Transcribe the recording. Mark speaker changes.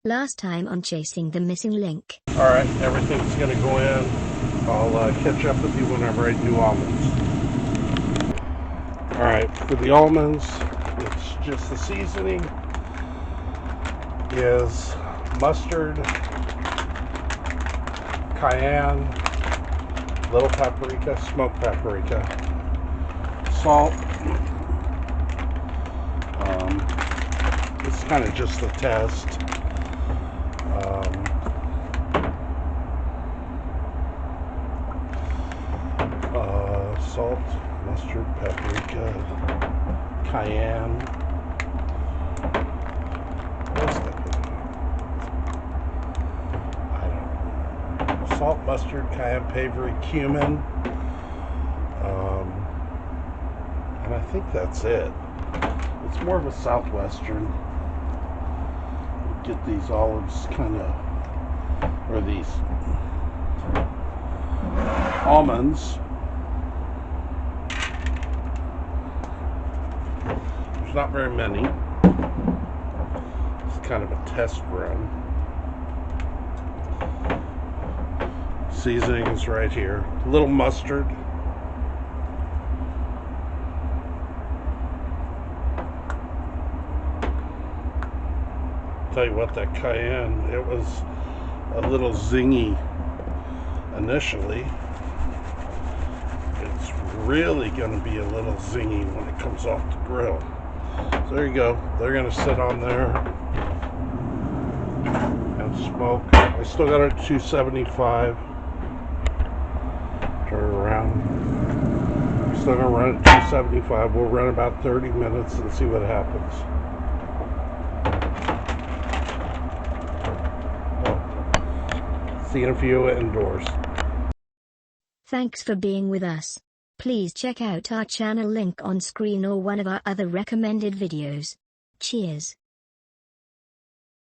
Speaker 1: Last time on Chasing the Missing Link.
Speaker 2: Alright, everything's gonna go in. I'll catch up with you whenever I do almonds. Alright, for the almonds, it's just the seasoning is mustard, cayenne, little paprika, smoked paprika, salt. It's kind of just a test. Salt, mustard, paprika, cayenne. What's that? I don't know. Salt, mustard, cayenne, paprika, cumin. And I think that's it. It's more of a southwestern. Get these olives kind of, or these almonds. There's not very many. It's kind of a test run. Seasonings right here. A little mustard. Tell you what, that cayenne, it was a little zingy initially. It's really going to be a little zingy when it comes off the grill. So there you go. They're going to sit on there and smoke. I still got it at 275. Turn it around. Still going to run at 275. We'll run about 30 minutes and see what happens. See you in a few indoors.
Speaker 1: Thanks for being with us. Please check out our channel link on screen or one of our other recommended videos. Cheers.